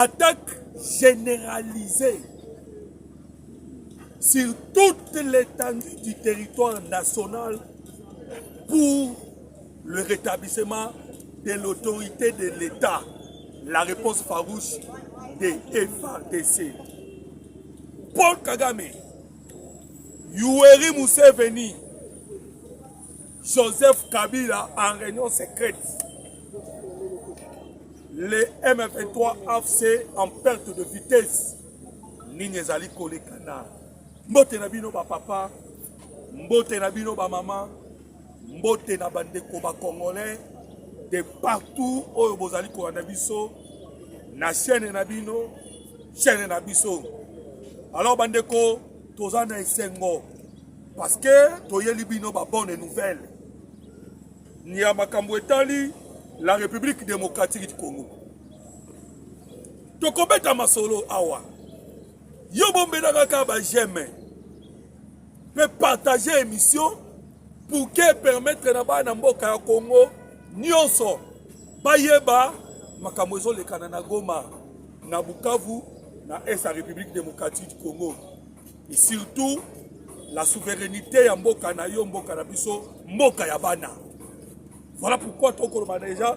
Attaque généralisée sur toute l'étendue du territoire national pour le rétablissement de l'autorité de l'État. La réponse farouche des FARDC. Paul Kagame, Yoweri Museveni, Joseph Kabila en réunion secrète. Les M23 AFC en perte de vitesse. Ninyezali Kole Kana. Mbote nabino ba papa, mbote nabino ba maman, mbote na bandeko ba congolais de partout oyo bozali ko na biso na chaîne nabino, chaîne na biso. Alors bandeko tozana esengo parce que toyeli bino ba bonne nouvelle. Ni ya makambo etali la République démocratique du Congo. Tokobeta masolo awa. Yo bombela ka ba j'aime. Peut partager émission pour que permettre na ba na mboka ya Congo nyonso bayeba makambo ezo lekana na Goma na Bukavu na est la République démocratique du Congo. Et surtout la souveraineté ya mboka na yo mboka na biso mboka ya bana. Voilà pourquoi Tokoloba déjà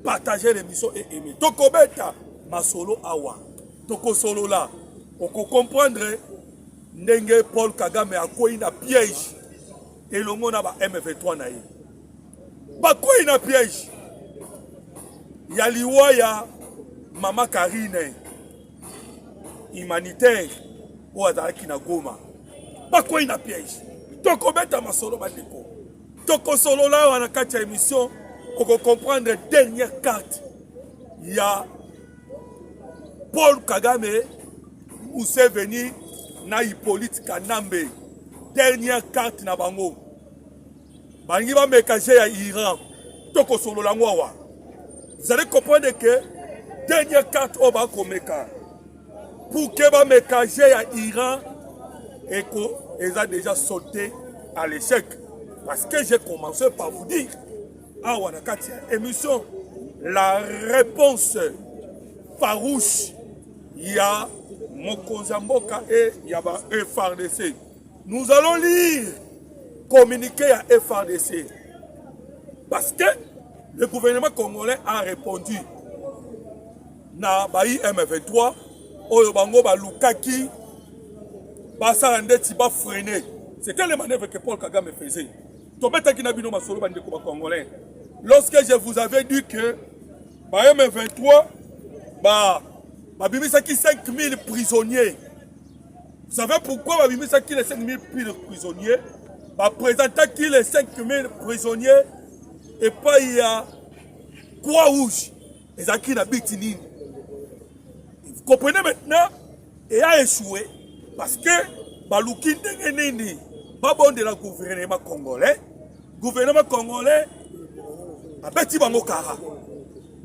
partager l'émission et aimer. Tokobeta masolo awa. Toko solo là. On peut comprendre ndenge Paul Kagame a quoi na piège. Et le monde a M23 na ye. Ba quoi na piège. Ya liwa ya Mama Karine humanitaire ou azalaki na Goma. Ba quoi na piège. Tokobeta masolo bandeko. Toko solo là on a quatre émissions pour comprendre dernière carte. Il y a Paul Kagame Museveni na Hippolyte Kanambe. Dernière carte na bango. Bangi ba mekaje ya Iran. Toko solo la ngwa. Vous allez comprendre que dernière carte oba komeka. Pour que ba mekaje ya Iran et qu'ils a déjà sauté à l'échec. Parce que j'ai commencé par vous dire, ah, Wanakati, émission, la réponse farouche, il y a Mokozamboka et il y a FARDC. Nous allons lire, communiquer à FARDC. Parce que le gouvernement congolais a répondu. Na Bayi M23, Oyobango Balukaki, Basarande Tiba freiné. C'était les manœuvres que Paul Kagame faisait. Lorsque je vous avais dit que M23 Babimisa-ki 5000 prisonniers. Vous savez pourquoi Babimisa-ki les 5000 prisonniers? Présentant qui les 5000 prisonniers et pas il y a Croix-Rouge. Les acquis n'habitent ni. Vous comprenez maintenant? Et a échoué parce que Balouki Ndengenini. Babon de la gouvernement congolais. Gouvernement congolais a bêti bango kara.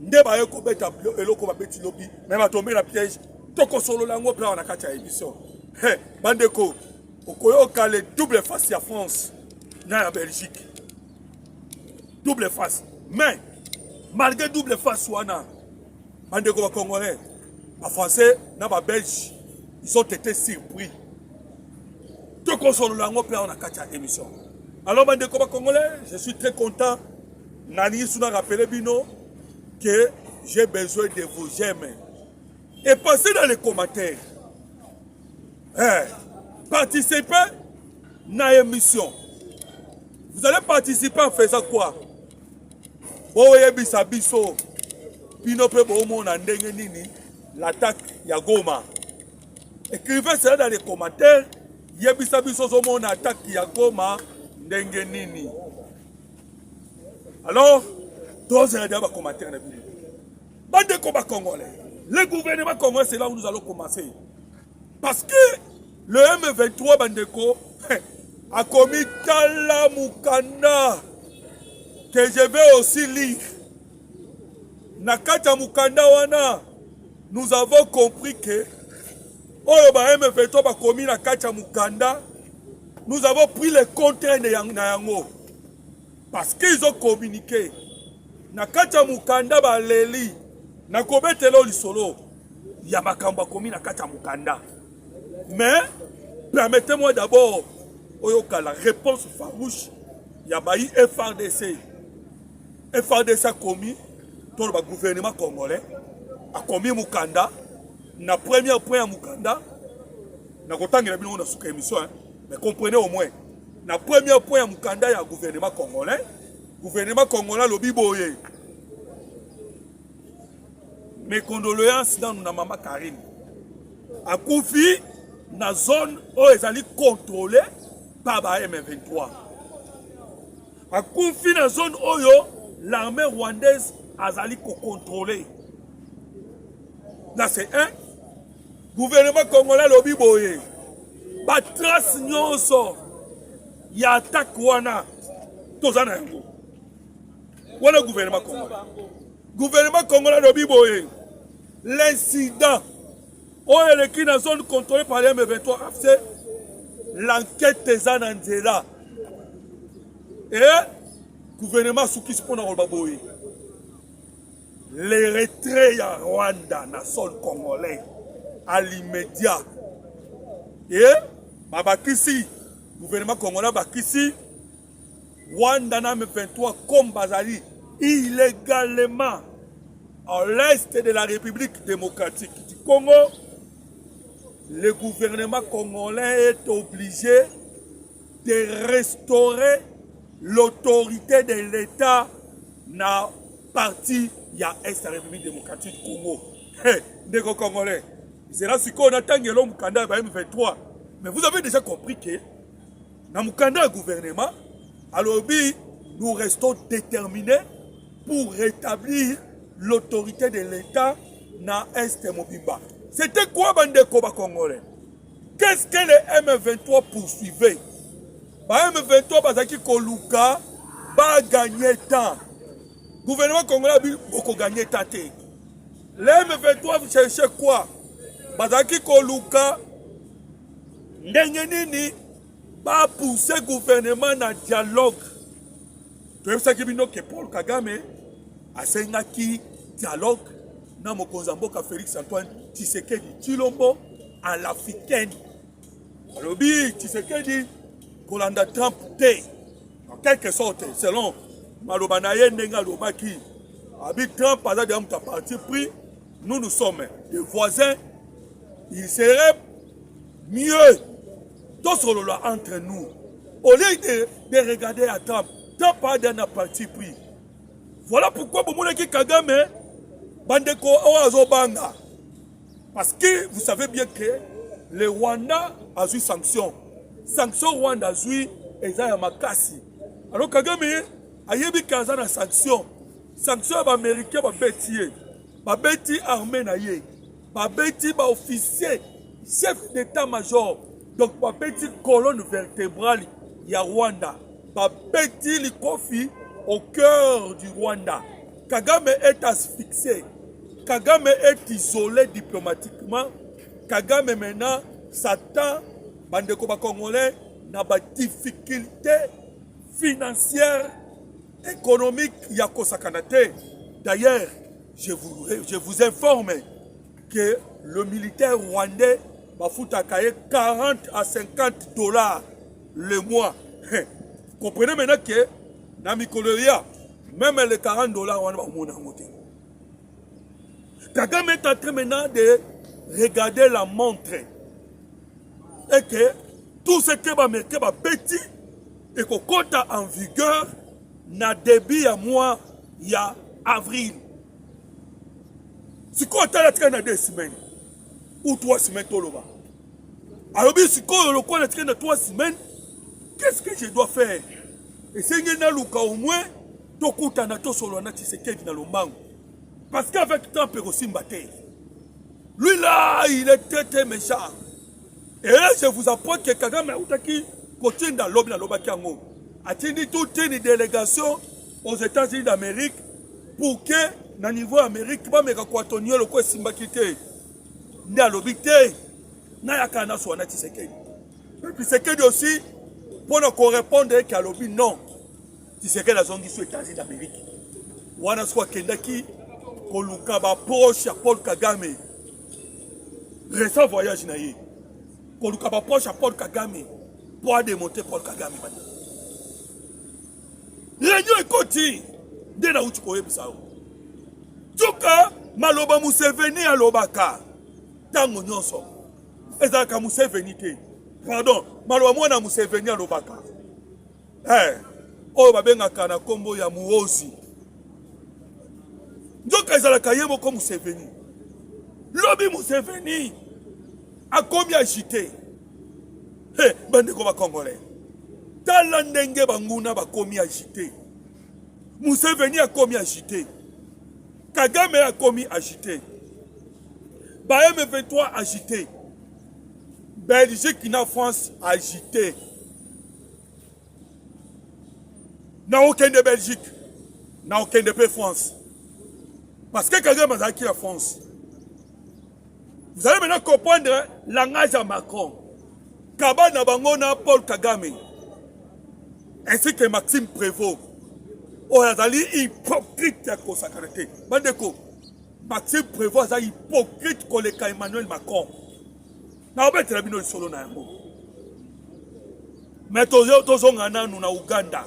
Nde ba yoko beta eloko ba beti lobi. Même a tombé la piège. Toko solo lango plan na kati ya émission. Hey, bandeko. Okoyo kale double face à France. Na la Belgique. Double face. Mais malgré double face wana. Bandeko ba congolais. A français na ba belge. Ils ont été surpris. Tout console lango pe on a katia émission. Alors bande de congolais, je suis très content. Nani Souna rappelé bino que j'ai besoin de vos j'aime. Et passez dans les commentaires. Participez à l'émission. Vous allez participer en faisant quoi? Boye bisabiso. Pino pe bomo na ndenge nini l'attaque ya Goma. Écrivez cela dans les commentaires. Yebisa biso zomo na attaque ya Goma ndenge nini. Alors, tous les commentaires. Bande combat congolais. Le gouvernement congolais, c'est là où nous allons commencer. Parce que le M23 Bandeko a commis Tala Mukanda que je vais aussi lire. Nakata Mukanda wana, nous avons compris que Oyo ba M23 ba commis Nakata Mukanda, nous avons pris le contraire de Yango. Parce qu'ils ont communiqué. Nakata Mukanda ba leli na kobetelo lisolo ya makambo komi na kati ya mukanda. Mais permettez-moi d'abord oyoka la réponse farouche ya bayi FRDC. FRDC a commis dans le gouvernement congolais a commis mukanda na premier point ya mukanda na kotangela bino na suka émission mais comprenez au moins na premier point ya mukanda ya gouvernement congolais lobi boye. Mes condoléances dans na maman Karine. A Koufi, na zone où ils allaient contrôler par la M23. A Koufi, na zone où l'armée rwandaise a allé contrôler. Là, c'est un. Gouvernement congolais lobi boye. Ba trace nyonso. Ya attaque wana. Tozana yango. Wana gouvernement congolais. Gouvernement congolais lobi boye. L'incident où elle est dans la zone contrôlée par les M23, c'est l'enquête des Anandela. Et le gouvernement Souki Spona Olbaboui. Les retraits à Rwanda, dans le sol congolais, à l'immédiat. Et Babakisi, le gouvernement congolais Bakisi, Rwanda na M23 comme Bazali, illégalement. À l'est de la République démocratique du Congo, le gouvernement congolais est obligé de restaurer l'autorité de l'État dans la partie de la République démocratique du Congo. Des Congolais, c'est là qu'on attend le Mukanda M23. Mais vous avez déjà compris que dans le Mukanda gouvernement, alors nous restons déterminés pour rétablir l'autorité de l'État dans l'Est Mobimba. C'était quoi Bandeko Congolais? Qu'est-ce que les M23 poursuivaient? M23 Bazaki Koluka va gagner temps. Le gouvernement congolais a beaucoup gagné temps. Les M23 cherchaient quoi? Bazaki Koluka Ndengenini va pousser le gouvernement dans le dialogue. Tu sais que Paul Kagame a sengaki dialogue na mokonzamboka Félix Antoine Tshisekedi Tshilombo à l'africaine. Alobi Tshisekedi Kolanda Trump te en quelque sorte selon Malobanaye Nenga Lobaki. Abi Trump a dit à parti pris, nous sommes des voisins. Il serait mieux d'osolola entre nous au lieu de regarder à Trump. Trump a dit à parti pris. Voilà pourquoi Bomonaki Kagame Bandeko Oazobanga. Parce que vous savez bien que le Rwanda a eu sanctions. Sanctions Rwanda a eu Ezaya Makasi. Alors Kagame a eu des sanctions. Sanctions américaines, Babeti armée naïe. Babeti officier, chef d'état-major. Donc Babeti colonne vertébrale ya Rwanda. Babeti Likofi au cœur du Rwanda. Kagame est asphyxié. Kagame est isolé diplomatiquement. Kagame maintenant s'attend, bandeko ba Congolais, na ba difficulté financière, économique, yako sakanate. D'ailleurs, je vous informe que le militaire rwandais va foutre à 40 à 50 $ le mois. Comprenez maintenant que dans Mikoloria, même les 40 $, on va monter. Kagame est en train maintenant de regarder la montre. Et que tout ce que va mettre petit et qu'on compte en vigueur n'a début à mois, il y a avril. Si on a train 2 semaines ou 3 semaines, alors si on a train 3 semaines, qu'est-ce que je dois faire? Et c'est que au moins, parce qu'avec Trump et aussi lui là, il est très très méchant. Et là, je vous apprends que Kagame continue dans l'objet a tenu toute une délégation aux États-Unis d'Amérique pour que, au niveau Amérique, il y ait le quoi Simbakité. Il y a l'obité. Il y a un soit Tshisekedi. Puis Tshisekedi aussi, pour nous répondre qu'à l'obit, non. Tshisekedi a zongi sur les États-Unis d'Amérique. Wana soit Kendaki, koluka ba proche ya Paul Kagame récent voyage na ye koluka ba proche ya Paul Kagame pour démonter Paul Kagame bana réunion ekoti nde na uti koyebisa o tuka maloba Museveni alobaka tango nyonso ezalaka Museveni te pardon maloba mwana Museveni alobaka oyo babengaka na kombo ya muozi nzoka ezalaka ye moko Museveni lobi Museveni akomi agité bandeko bakongolais tala ndenge banguna bakomi agité Museveni akomi agité Kagame akomi agité ba M23 agité Belgique na France agité na aucun de Belgique na aucun de France parce que Kagame a acquis la France. Vous allez maintenant comprendre langage à Macron. Kabana Bangona Paul Kagame ainsi que Maxime Prévost. Oyazali hypocrite à consacré. Bandeko, Maxime Prévost est hypocrite collègue Emmanuel Macron. Na obete la bino solo na yango. Mais tozongana nous na Uganda.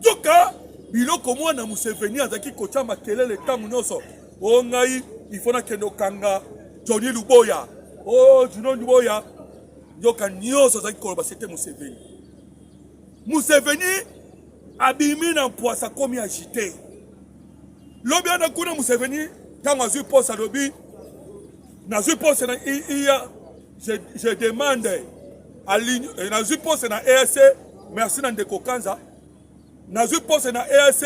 Joka biloko mwana Museveni azaki kocha makelele tamu nyonso. O ngai ifona kendo kanga Johnny Luboya. Oh Johnny Luboya. Joka nyonso azaki koloba c'était Museveni. Museveni abimi na poisa komi agité. Lobi ana kuna Museveni tango azui posa lobi nazui posa na iya je demande à l'union nazui posa na EAC merci na ndeko Kanza. Nazui pose na EAC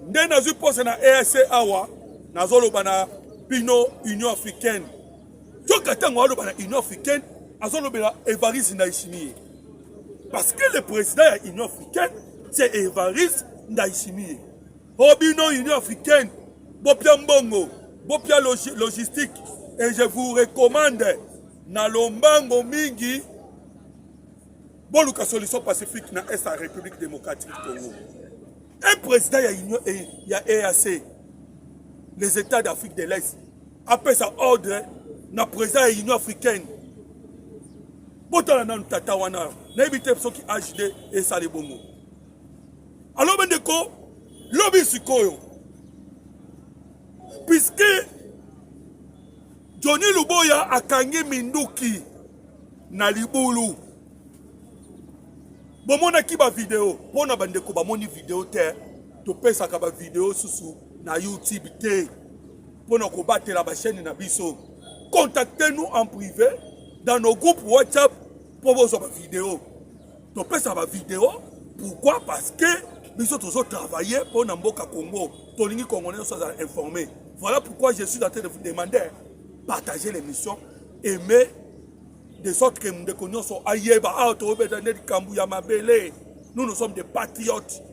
nde nazui pose na EAC awa nazoloba na bino Union Africaine toka tango aloba na Union Africaine azolobela Evariste Ndayishimiye parce que le président de l'Union Africaine c'est Evariste Ndayishimiye obino Union Africaine bopia mbongo bopia logistique et je vous recommande na lombango mingi Boluka solution pacifique na est la République démocratique du Congo. Un président il y a EAC, les États d'Afrique de l'Est, après sa ordre, na président de l'Union africaine. Botala na tata wana, na ebite so ki HD et ça les bongo. Alors bendeko, lobi sikoyo. Puisque Johnny Luboya akangi minduki na libulu. Bomona ki ba vidéo, pona bandeko ba moni vidéo te, to pesa ka ba vidéo susu na YouTube te. Pona ko batela ba chaîne na biso. Contactez-nous en privé dans nos groupes WhatsApp pour vos vidéos. To pesa ba vidéo, pourquoi? Parce que biso toujours travailler pour na mboka Congo. Tolingi congolais sont informés. Voilà pourquoi je suis en train de vous demander partager l'émission, aimer de sorte que nous sommes aïeba, nous sommes des patriotes.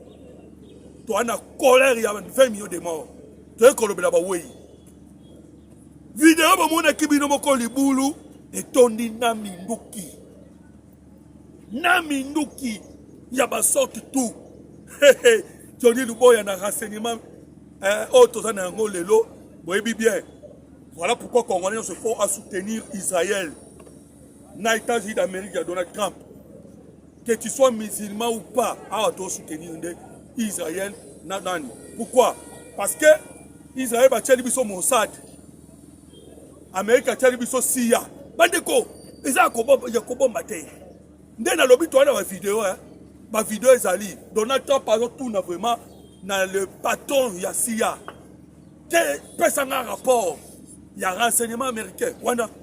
Tu as une colère, il y a 20 millions de morts. Tu as une vidéo, qui est libulu et tondi naminduki. Naminduki, il y a sorte tout. Johnny Luboya na renseignement, autres en ango lelo, bien. Voilà pourquoi les Congolais se font à soutenir Israël. Dans les États-Unis d'Amérique, il y a Donald Trump. Que tu sois musulman ou pas, à soutenir Israël. Pourquoi? Parce que Israël va tchéli biso Mossad. Amérique va tchéli biso CIA. Bandeko, ils ont Yakobo Maté. Dès na lobby, tu as la vidéo, ma vidéo est allée. Donald Trump, par exemple, tout vraiment dans le patron, il y a CIA. Quel un rapport? Il y a un renseignement américain.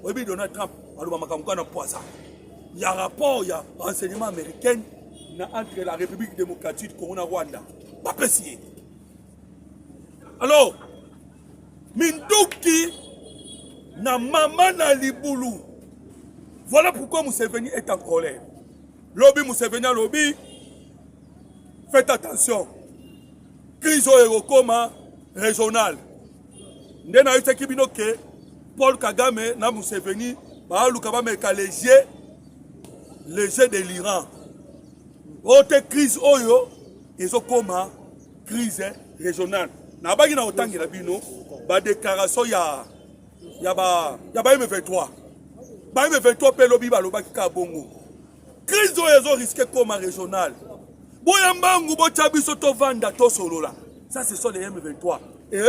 Oui, Donald Trump. Il y a un rapport, il y a un renseignement américain entre la République démocratique du Congo et Rwanda. Alors, Minduki na maman na libulu. Voilà pourquoi Museveni est en colère. Lobby Museveni lobby. Faites attention. Crise au coma régional. Ndena yote kibinoke Paul Kagame na Museveni ba lukaba meka léger de l'Iran. Autre crise oyo ezokoma crise régionale. na bagi na otangi na bino ba déclaration ya M23 ba M23 pe lobi ba lobaki ka bongo crise oyo risqué comme régional boya mbangu bo chabiso to vanda to solola ça ce sont les M23 et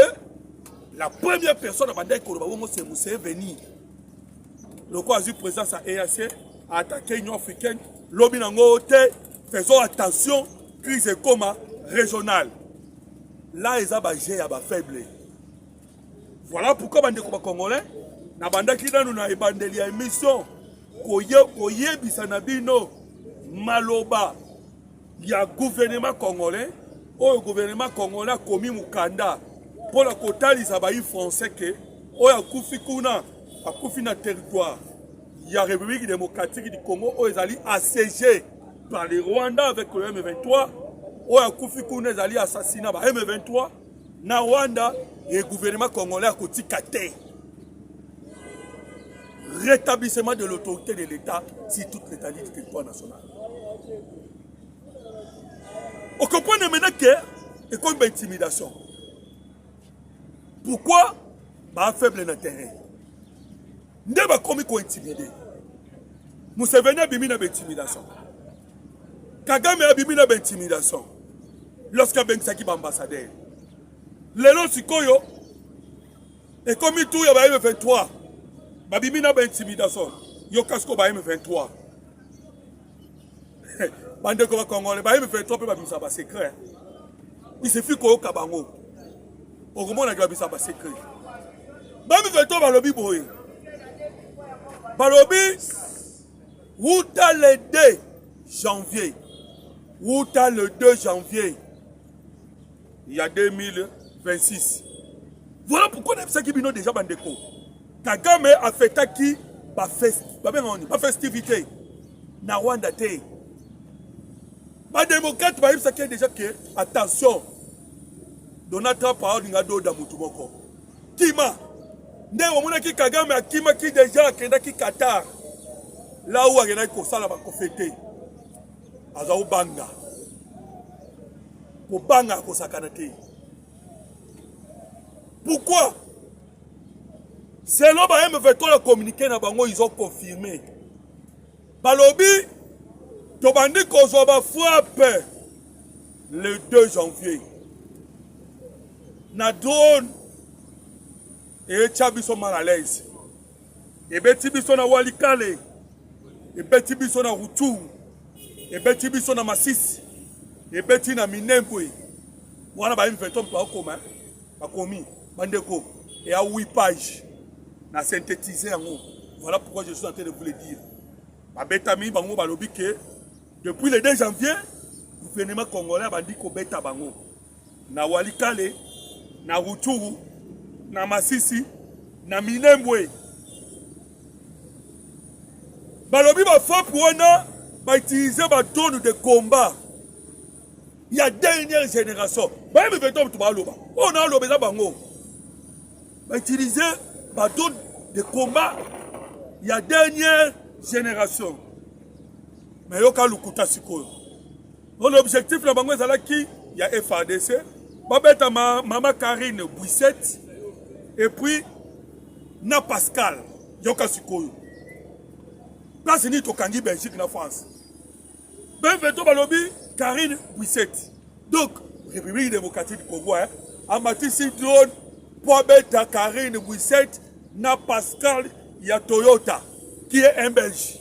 la première personne à bandai ko ba bongo c'est Moussé venir le quoi a eu présence à EAC a attaqué l'Union africaine lobi nango te faisons attention crise comme régional là ils ont faible. Voilà pourquoi bande ko congolais na banda ki danu na ebandeli ya émission koye bisana bino maloba ya gouvernement congolais o gouvernement congolais komi mukanda pour la kotalisa ba français que o ya kufi kuna akufi na territoire ya République démocratique du Congo o ezali assiégé par les Rwandais avec le M23 o ya kufi kuna ezali assassiné par M23 na Rwanda et le gouvernement congolais a kotika te rétablissement de l'autorité de l'État sur toute l'étendue du territoire national. On comprend maintenant que c'est comme une intimidation. Pourquoi bah faible dans le terrain? Nous avons commis qu'on intimider. Museveni a bimi na intimidation. Kagame a bimi na intimidation. Lorsqu'il y a un ambassadeur. Lelo sikoyo et comme tout y a M23 babimi na intimidation yo kasko ba M23 bande ko Congolais ba M23 pe babisa ba secret il suffit ko kabango o komona ka babisa ba secret ba M23 ba lobi boye ba lobi wuta le 2 janvier wuta le 2 janvier il y a 2026. Voilà pourquoi on a dit que déjà bandeko. Kagame a fait qui ba festivité na Rwanda te. Ba démocrate ba yebisa déjà que attention. Donald Trump a dit ngado da mutu moko. Kima nde omona ki Kagame akima ki déjà kenda ki Qatar. Là où agena ko sala ba ko fêter. Aza ubanga. Ko banga ko sakana te. Pourquoi? Selon M23 communiqué na bango, ils ont confirmé. Balobi, Tobandi Kozoba frappe le 2 janvier. Na drone et Tchabiso mal à l'aise. Et Betibiso na Walikale. Et Betibiso na Rutu. Et Betibiso na Massis. Et Beti na Minembwe. Voilà ba M23 pas commun. Pas commis. Bandeko, et à 8 pages, na synthétisé en haut. Voilà pourquoi je suis en train de vous le dire. Babetami bango balobi que depuis le 2 janvier, le gouvernement congolais a dit que beta bango. Na Walikale, na Rutshuru, na Masisi, na Minembwe. Balobi ba frappe wana ba utiliser ba drone de combat. Il y a dernière génération. Ba me veto to baloba. On a lobeza bango. Va utiliser bateau de combat. Il y a dernière génération. Mais il y a Lukuta Sikoyo. L'objectif là, il y a FADC. Babeta Maman Karine Bouissette. Et puis, Na Pascal. Yoka Sikoyo. Place ni Tokangi Belgique na France. Ben veto balobi Karine Bouissette. Donc, République démocratique du Congo, a matissé drone. Pour mettre Karine Bouissette, na Pascal, il y a Toyota, qui est un Belge.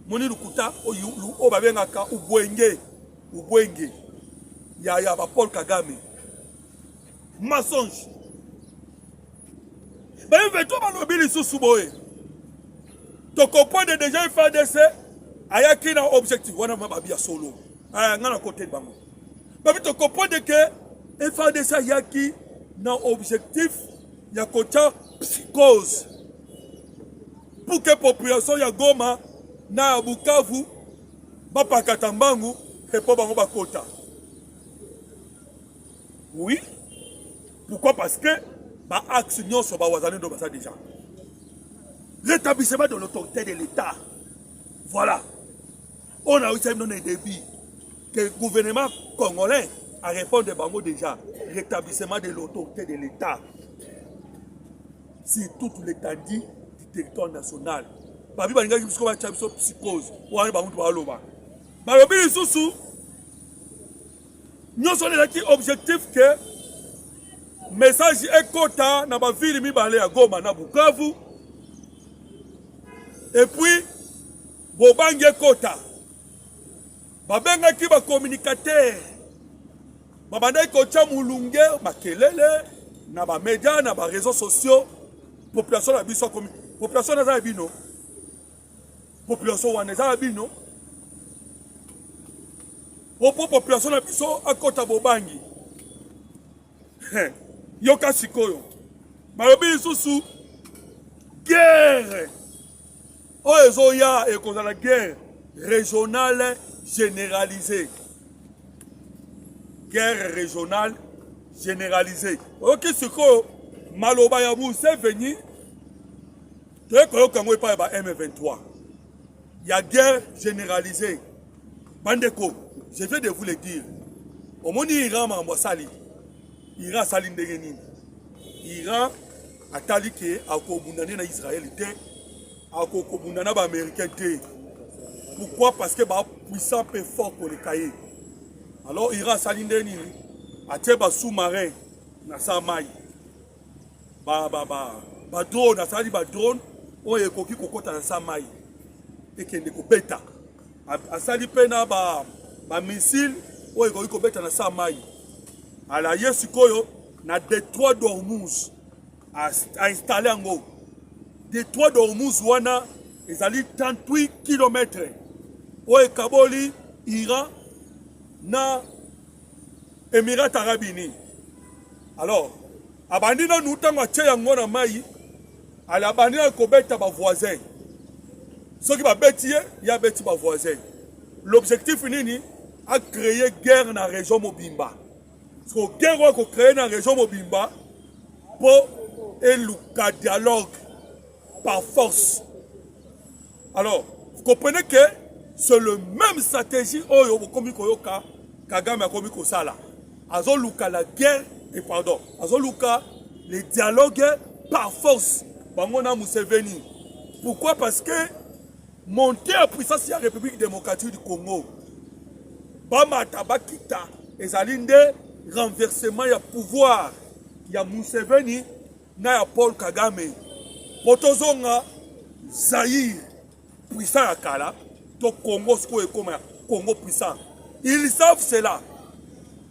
Moni Lukuta, o babengaka, Ubwenge, il y a Paul Kagame. Mensonge. Ben, il veut tout le sous souboé. Tu comprends déjà, il fait des ayaki na objectif, on a mabia solo. Ah, on a côté de bango. Mais tu comprends que FADC yaki na objectif ya kocha psychose pour que population ya Goma na Bukavu bapakata mbangu et po bango bakota. Oui. Pourquoi? Parce que ba axe nyonso ba wazali do basa déjà. Rétablissement de l'autorité de l'État. Voilà. On a aussi un débit que le gouvernement congolais à répondre bango déjà, rétablissement de l'autorité de l'État sur toute l'étendue du territoire national. Babi balinga ki bisko ba chabiso psychose, wana bango to baloba. Balobi lisusu nyonso lelaki objectif que message ekota na ba ville mibale ya Goma na Bukavu. Et puis bobangi ekota. Babengaki ba communicateur. Babandaki kocha mulunge makelele na ba média na ba réseaux sociaux. Population na biso comme population na za bino. Population wana za bino. Opo population na biso akota bobangi. Yoka sikoyo. Balobi lisusu guerre. Oyo ya e kozala guerre régionale généralisée. Guerre régionale généralisée. Ok sikoyo maloba ya Museveni toyekoyoka ngo epai ba M23. Il y a guerre généralisée. Bandeko, je viens de vous le dire. Au monde Iran m'a sali. Iran sali ndenge nini. Iran atali ke akobundana na Israël te, akobundana ba américain te. Pourquoi? Parce que ba puissant peu fort pour les cahiers. Alors Iran sali ndenge nini. Atie ba sous-marin na sa mai. Ba drone asali ba drone oyo ekoki kokota na sa mai. Ekende kobeta. Asali pena ba missile oyo ekoki kobeta na sa mai. Ala yesu koyo na détroit d'Ormuz a installé yango. Détroit d'Ormuz wana ezali 38 km oyo kaboli Iran na Émirats Arabes Unis. Alors abandi na nutango atie yango na mai ala abandi na kobeta ba voisin. Ceux qui va bêtir, il y a bêti ma voisin. L'objectif nini a créé guerre dans la région Mobimba. Parce que guerre qu'on créé dans la région Mobimba pour un dialogue par force. Alors, vous comprenez que c'est le même stratégie oyo komi koyoka Kagame a komi kosala. Azo luka la guerre et pardon, azo luka les dialogues par force. Bangona Museveni. Pourquoi? Parce que monter en puissance de la République démocratique du Congo. Bama Tabakita et Zalinde renversement ya pouvoir ya Museveni na ya Paul Kagame. Potozonga Zaïre puissant à Kala, to Congo sko et comme Congo puissant. Ils savent cela.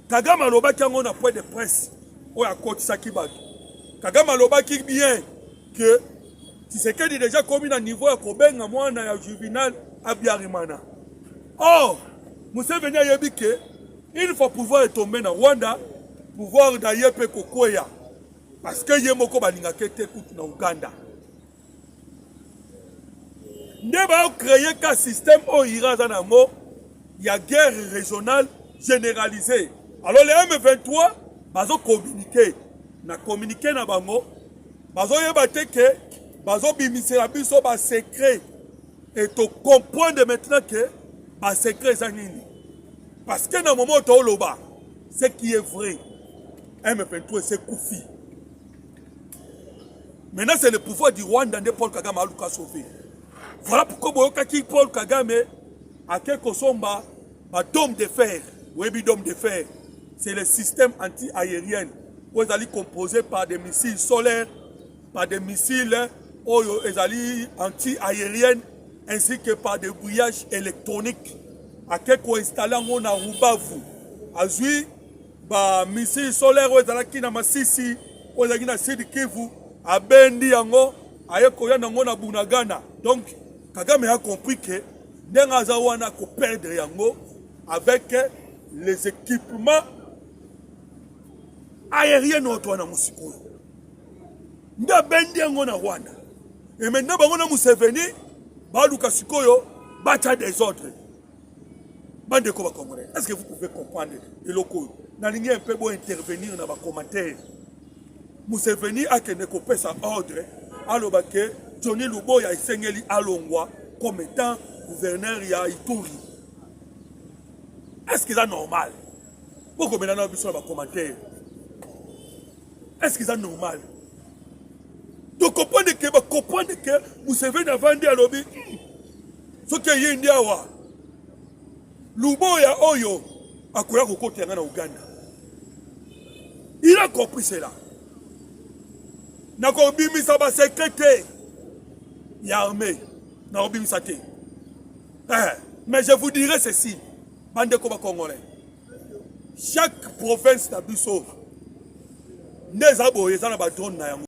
Kagame alobaki yango na point de presse oyo akotisaki bato. Kagame alobaki bien que Tshisekedi déjà commis à niveau ya kobenga mwana ya Juvenal Abiyarimana. Or, Museveni ayebi que il faut pouvoir tomber na Rwanda, pouvoir d'ailleurs pe kokoya. Parce que yemoko balingaka te kutu na Uganda. Nde ba créer un système au Iran zanango, il y a guerre régionale généralisée. Alors les M23 bazo communiquer, na communiquer na bango, bazo yebate que bazo bimise la biso ba secret et to comprendre maintenant que ba secret zanini. Parce que dans le moment où loba, ce qui est vrai, M23 c'est Koufi. Maintenant c'est le pouvoir du Rwanda de Paul Kagame à Luka sauvé. Voilà pourquoi Paul Kagame a quelque somba ba dôme de fer, webi dôme de fer. C'est le système anti-aérien où ils allaient composé par des missiles solaires, par des missiles anti-aériens ainsi que par des brouillages électroniques. À quelque installé en Rubavu. Azui, ba missiles solaires où ils allaient na Masisi, où ils allaient na Sud Kivu, à Bendi yango, aye koya nango na Bunagana. Donc Kagame a compris que Nengaza wana ko perdre yango avec les équipements aériens autour na Musiko. Nda Bendi yango na Rwanda. Et maintenant bango na Museveni, ba luka sikoyo bata des ordres. Bande ko ba Congolais. Est-ce que vous pouvez comprendre le loko? Na lingi un peu bon intervenir dans les commentaires. Museveni a kene ko pesa ordre aloba ke Johnny Luboya isengeli alongwa comme étant gouverneur ya Ituri. Est-ce que c'est normal? Pourquoi maintenant on a commentaire? Est-ce que c'est normal? Donc comprendre que Museveni a vendu à l'obé. Ce qui est India wa. Lubo ya Oyo a koya kokote yanga na Uganda. Il a compris cela. Nako bimisa ba secrétaire. Ya armée. Nako bimisa te. Mais je vous dirai ceci. Bande koba congolais. Chaque province na biso. Nezabo ezana ba drone na yango.